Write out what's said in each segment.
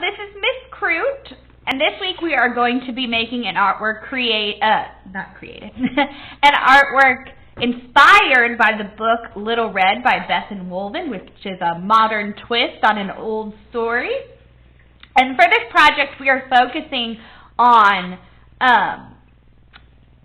this is Miss Crute, and this week we are going to be making an artwork an artwork inspired by the book Little Red by Bethan Wolven, which is a modern twist on an old story. And for this project, we are focusing on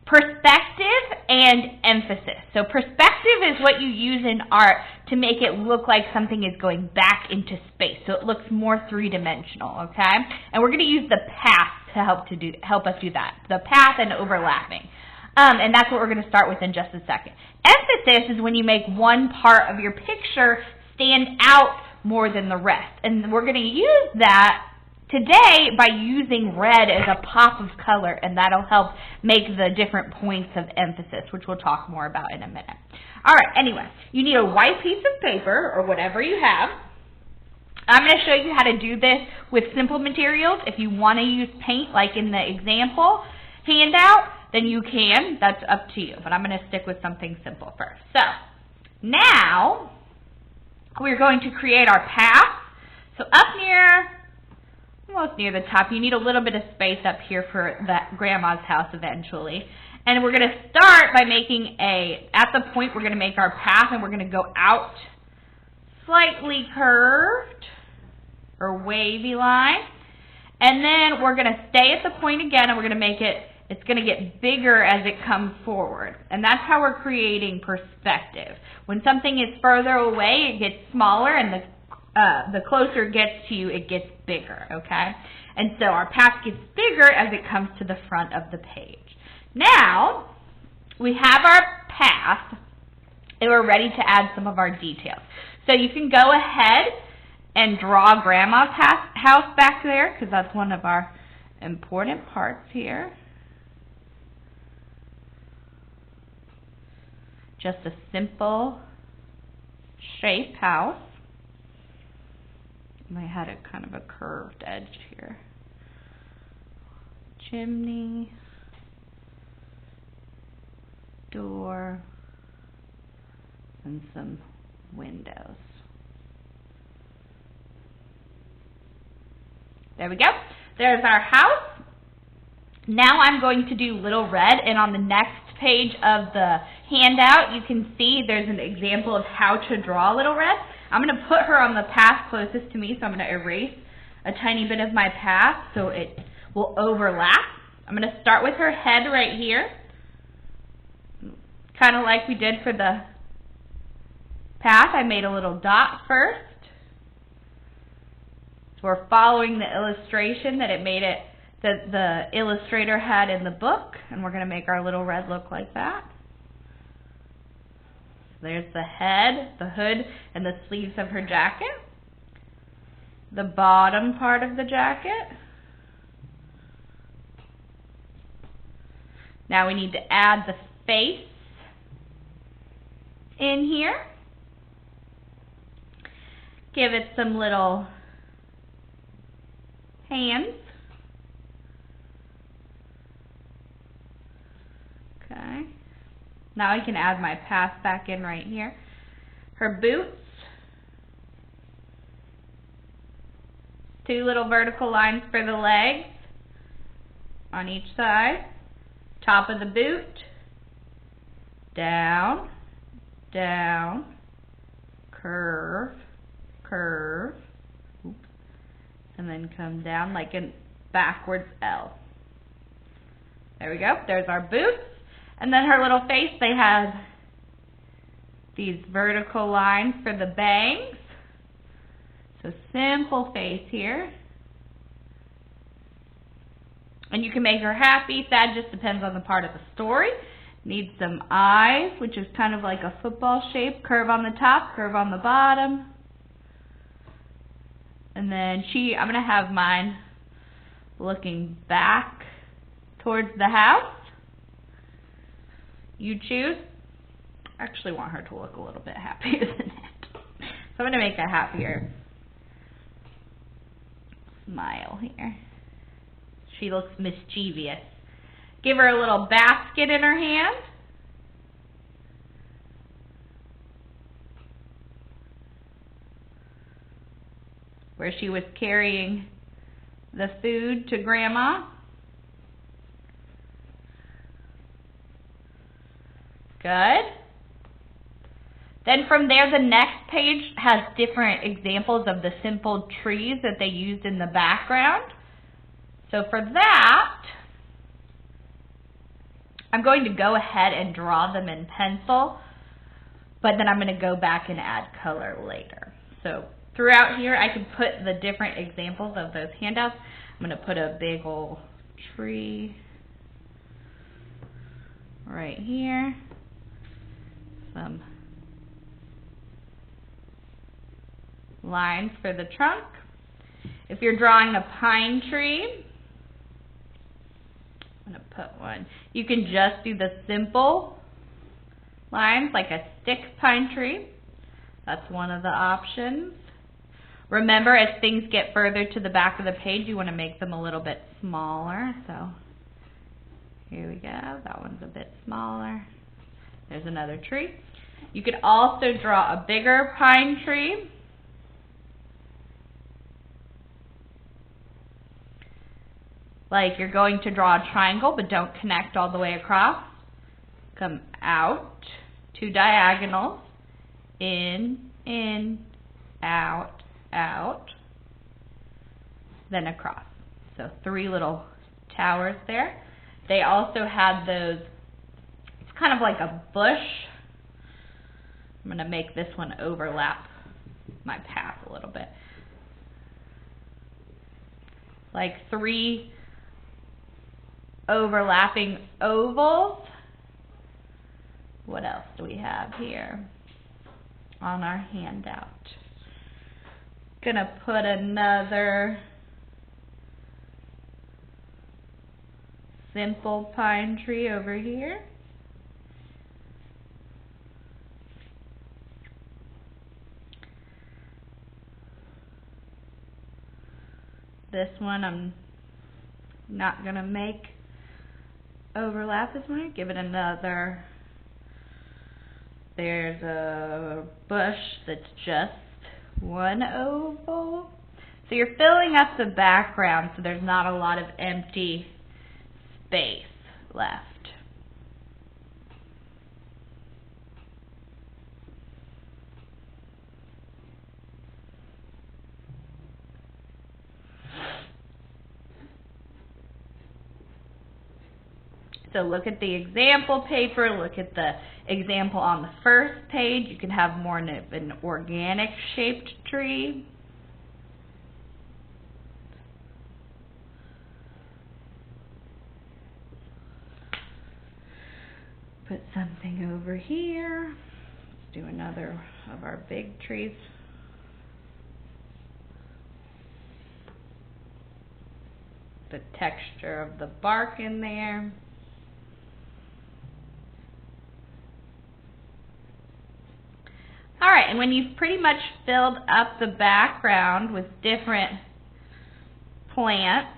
perspective and emphasis. So perspective is what you use in art to make it look like something is going back into space, so it looks more three-dimensional, okay? And we're going to use the path to help us do that, the path and overlapping. And that's what we're going to start with in just a second. Emphasis is when you make one part of your picture stand out more than the rest. And we're going to use that today by using red as a pop of color, and that'll help make the different points of emphasis, which we'll talk more about in a minute. All right, anyway, you need a white piece of paper or whatever you have. I'm going to show you how to do this with simple materials. If you want to use paint like in the example handout, then you can. That's up to you, but I'm going to stick with something simple first. So now we're going to create our path. So up almost near the top, you need a little bit of space up here for that grandma's house eventually. And we're going to start by making at the point we're going to make our path, and we're going to go out slightly curved or wavy line. And then we're going to stay at the point again, and we're going to make it's going to get bigger as it comes forward. And that's how we're creating perspective. When something is further away, it gets smaller, and the closer it gets to you, it gets bigger, okay? And so our path gets bigger as it comes to the front of the page. Now, we have our path, and we're ready to add some of our details. So you can go ahead and draw Grandma's house back there, because that's one of our important parts here. Just a simple shape house. I had a kind of a curved edge here. Chimney, door, and some windows. There we go. There's our house. Now I'm going to do Little Red, and on the next page of the handout, you can see there's an example of how to draw Little Red. I'm going to put her on the path closest to me, so I'm going to erase a tiny bit of my path so it will overlap. I'm going to start with her head right here, kind of like we did for the path. I made a little dot first. So we're following the illustration that the illustrator had in the book, and we're going to make our Little Red look like that. There's the head, the hood, and the sleeves of her jacket. The bottom part of the jacket. Now we need to add the face in here. Give it some little hands. Okay. Now I can add my path back in right here. Her boots. 2 little vertical lines for the legs on each side. Top of the boot. Down, down, curve, curve. Oops. And then come down like a backwards L. There we go. There's our boots. And then her little face, they have these vertical lines for the bangs. So simple face here. And you can make her happy, sad, just depends on the part of the story. Needs some eyes, which is kind of like a football shape. Curve on the top, curve on the bottom. And then I'm going to have mine looking back towards the house. You choose. I actually want her to look a little bit happier than that. So I'm going to make a happier smile here. She looks mischievous. Give her a little basket in her hand. Where she was carrying the food to Grandma. Good. Then from there, the next page has different examples of the simple trees that they used in the background. So for that, I'm going to go ahead and draw them in pencil, but then I'm going to go back and add color later. So throughout here, I can put the different examples of those handouts. I'm going to put a big old tree right here. Some lines for the trunk. If you're drawing a pine tree, I'm going to put one. You can just do the simple lines like a stick pine tree. That's one of the options. Remember, as things get further to the back of the page, you want to make them a little bit smaller. So here we go. That one's a bit smaller. There's another tree. You could also draw a bigger pine tree. Like you're going to draw a triangle, but don't connect all the way across. Come out, 2 diagonals, in, out, out, then across. So 3 little towers there. They also had those, it's kind of like a bush. I'm going to make this one overlap my path a little bit. Like 3 overlapping ovals. What else do we have here on our handout? Gonna put another simple pine tree over here. This one I'm not gonna make overlap this one. Give it another. There's a bush that's just 1 oval. So you're filling up the background so there's not a lot of empty space left. So look at the example paper, look at the example on the first page. You can have more of an organic shaped tree. Put something over here. Let's do another of our big trees. The texture of the bark in there. Alright, and when you've pretty much filled up the background with different plants,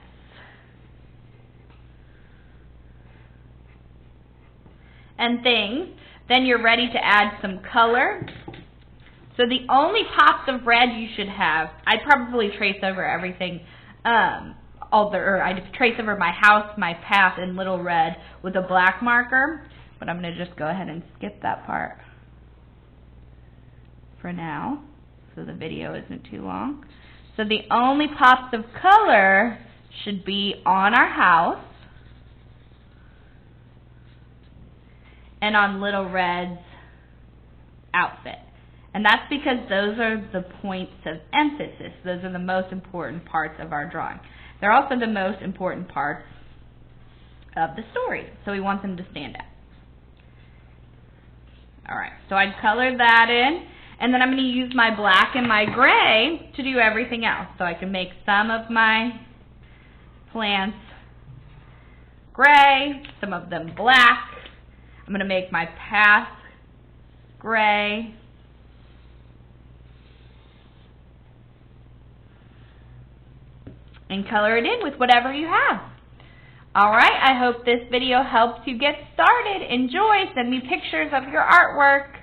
and things, then you're ready to add some color. So the only pops of red you should have, I'd probably trace over everything, I'd trace over my house, my path in little red with a black marker, but I'm going to just go ahead and skip that part for now, so the video isn't too long. So the only pops of color should be on our house and on Little Red's outfit. And that's because those are the points of emphasis. Those are the most important parts of our drawing. They're also the most important parts of the story, so we want them to stand out. Alright, so I'd color that in. And then I'm going to use my black and my gray to do everything else. So I can make some of my plants gray, some of them black. I'm going to make my path gray. And color it in with whatever you have. Alright, I hope this video helps you get started. Enjoy. Send me pictures of your artwork.